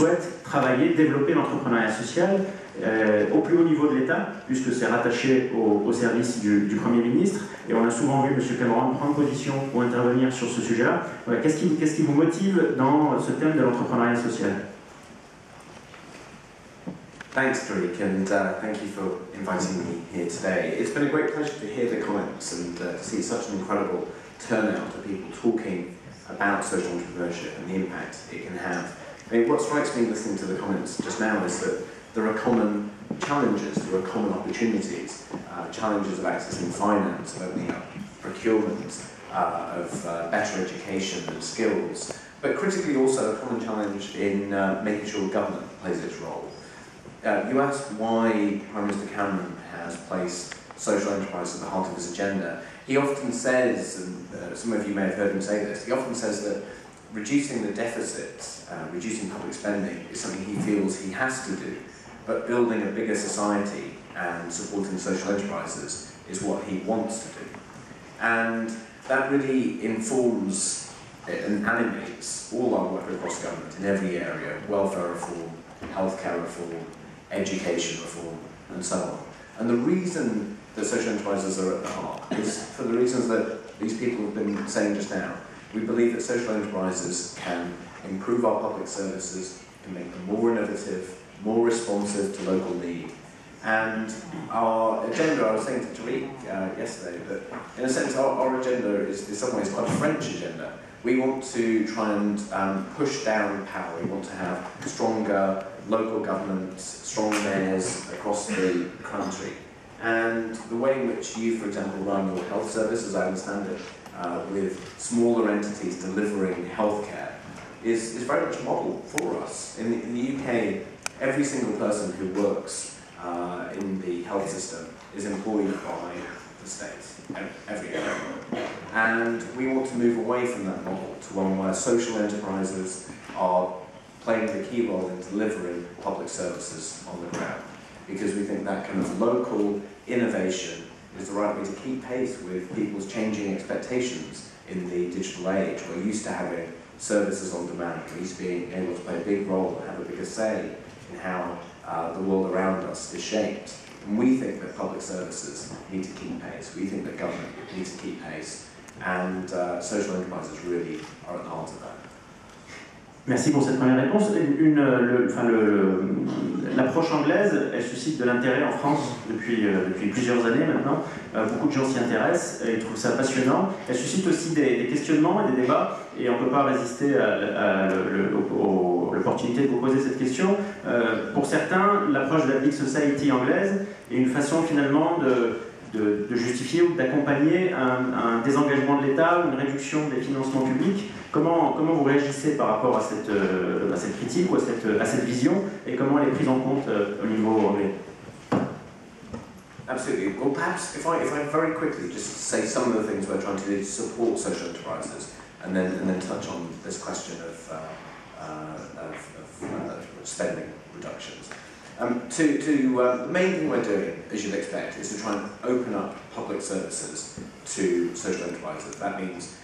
souhaite travailler, développer l'entrepreneuriat social au plus haut niveau de l'État, puisque c'est rattaché au service du Premier ministre, et on a souvent vu M. Cameron prendre position ou intervenir sur ce sujet-là. Voilà, qu'est-ce qui vous motive dans ce thème de l'entrepreneuriat social? Thanks, Tariq, and thank you for inviting me here today. It's been a great pleasure to hear the comments and to see such an incredible turnout of people talking about social entrepreneurship and the impact it can have. I mean, what strikes me listening to the comments just now is that there are common challenges, there are common opportunities, challenges of accessing finance, of opening up procurement, of better education and skills, but critically also a common challenge in making sure government plays its role. You asked why Prime Minister Cameron has placed social enterprise at the heart of his agenda. He often says, and some of you may have heard him say this, he often says that reducing the deficit, reducing public spending is something he feels he has to do, but building a bigger society and supporting social enterprises is what he wants to do. And that really informs and animates all our work across government in every area: welfare reform, healthcare reform, education reform, and so on. And the reason that social enterprises are at the heart is for the reasons that these people have been saying just now. We believe that social enterprises can improve our public services, can make them more innovative, more responsive to local need. And our agenda, I was saying to Tariq yesterday, that in a sense our agenda is in some ways quite a French agenda. We want to try and push down power. We want to have stronger local governments, strong mayors across the country. And the way in which you, for example, run your health service, as I understand it, with smaller entities delivering healthcare, is very much a model for us. In the UK, every single person who works in the health system is employed by the state, every area. And we want to move away from that model to one where social enterprises are playing the key role in delivering public services on the ground, because we think that kind of local innovation is the right way to keep pace with people's changing expectations in the digital age. We're used to having services on demand, we're used to being able to play a big role and have a bigger say in how the world around us is shaped. And we think that public services need to keep pace, we think that government needs to keep pace, and social enterprises really are at the heart of that. Merci pour cette première réponse. L'approche anglaise, elle suscite de l'intérêt en France depuis plusieurs années maintenant. Beaucoup de gens s'y intéressent et ils trouvent ça passionnant. Elle suscite aussi des questionnements et des débats, et on ne peut pas résister à l'opportunité de vous poser cette question. Pour certains, l'approche de la Big Society anglaise est une façon finalement de justifier ou d'accompagner un désengagement de l'État ou une réduction des financements publics. Comment vous réagissez par rapport à cette critique ou à cette vision, et comment elle est prise en compte au niveau anglais? Absolutely. Well, perhaps if I very quickly just say some of the things we're trying to do to support social enterprises, and then touch on this question of spending reductions. The main thing we're doing, as you'd expect, is to try and open up public services to social enterprises. That means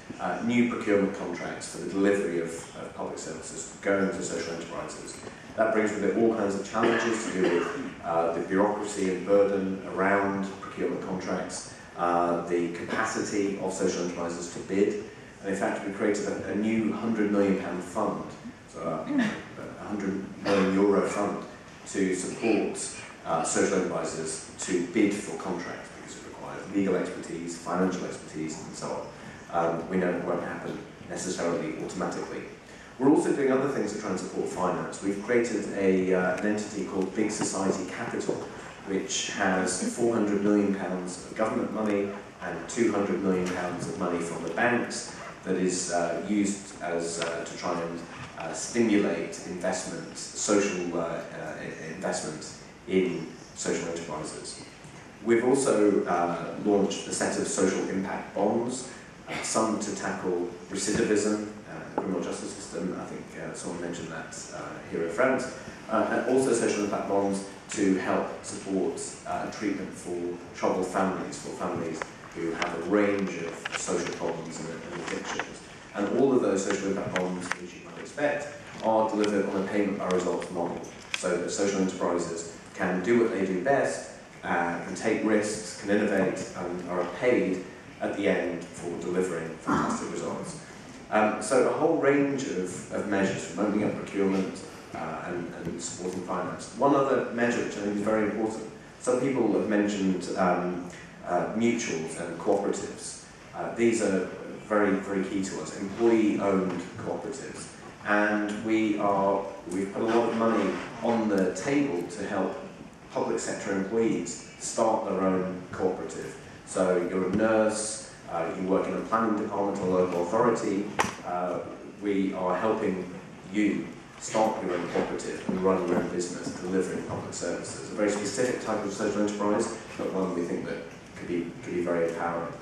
new procurement contracts for the delivery of public services going to social enterprises. That brings with it all kinds of challenges to do with the bureaucracy and burden around procurement contracts, the capacity of social enterprises to bid. And in fact, we created a new £100 million fund, so a €100 million fund, to support social enterprises to bid for contracts, because it requires legal expertise, financial expertise, and so on. We know it won't happen necessarily automatically. We're also doing other things to try and support finance. We've created an entity called Big Society Capital, which has £400 million of government money and £200 million of money from the banks that is used as to try and stimulate investment, social investment in social enterprises. We've also launched a set of social impact bonds, some to tackle recidivism, the criminal justice system. I think someone mentioned that here in France, and also social impact bonds to help support treatment for troubled families, who have a range of social problems and addictions. And all of those social impact bonds, as you might expect, are delivered on a payment by results model, so that social enterprises can do what they do best, can take risks, can innovate, and are paid at the end for delivering fantastic results. So a whole range of measures, from opening up procurement and supporting finance. One other measure which I think is very important, some people have mentioned mutuals and cooperatives. These are very, very key to us, employee-owned cooperatives. And we've put a lot of money on the table to help public sector employees start their own cooperative. So you're a nurse, you work in a planning department or local authority, we are helping you start your own cooperative and run your own business, delivering public services. A very specific type of social enterprise, but one we think that could be very empowering.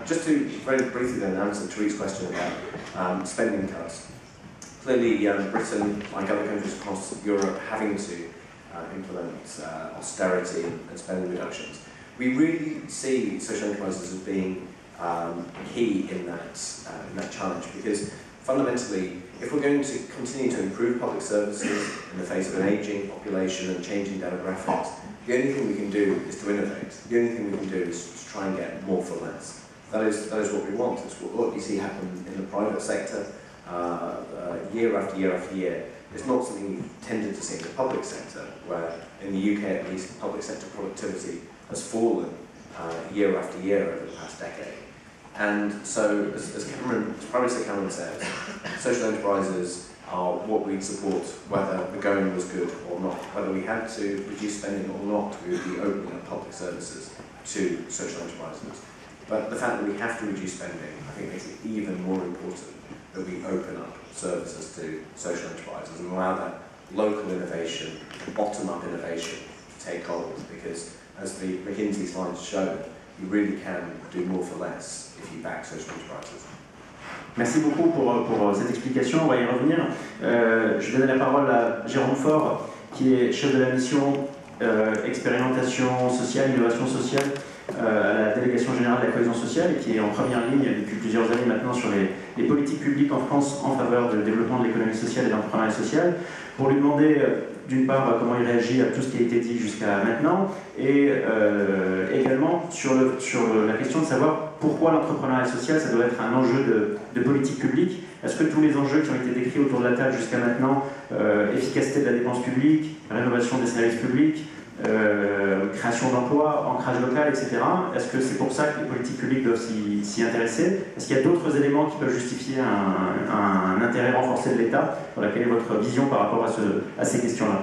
Just to very briefly then answer Tariq's question about spending cuts. Clearly, Britain, like other countries across Europe, having to implement austerity and spending reductions. We really see social enterprises as being key in that challenge, because fundamentally, if we're going to continue to improve public services in the face of an ageing population and changing demographics, the only thing we can do is to innovate. The only thing we can do is to try and get more for less. That is what we want. It's what we see happen in the private sector year after year after year. It's not something we tended to see in the public sector, where in the UK at least, public sector productivity has fallen year after year over the past decade. And so, as Prime Minister Cameron says, social enterprises are what we'd support whether the going was good or not. Whether we had to reduce spending or not, we would be opening up public services to social enterprises. But the fact that we have to reduce spending, I think, makes it even more important that we open up services to social enterprises and allow that local innovation, bottom-up innovation to take hold, because as the McKinsey slides show, you really can do more for less if you back social enterprises. Merci beaucoup pour cette explication, on va y revenir. Je donne la parole à Jérôme Faure, qui est chef de la mission expérimentation sociale, innovation sociale à la délégation générale de la cohésion sociale et qui est en première ligne depuis plusieurs années maintenant sur les politiques publiques en France en faveur du développement de l'économie sociale et de l'entrepreneuriat social, pour lui demander d'une part comment il réagit à tout ce qui a été dit jusqu'à maintenant et également sur la question de savoir pourquoi l'entrepreneuriat social ça doit être un enjeu de politique publique. Est-ce que tous les enjeux qui ont été décrits autour de la table jusqu'à maintenant, efficacité de la dépense publique, rénovation des services publics, création d'emplois, ancrage local, etc. Est-ce que c'est pour ça que les politiques publiques doivent s'y intéresser? Est-ce qu'il y a d'autres éléments qui peuvent justifier un intérêt renforcé de l'État? Voilà, quelle est votre vision par rapport à ces questions-là?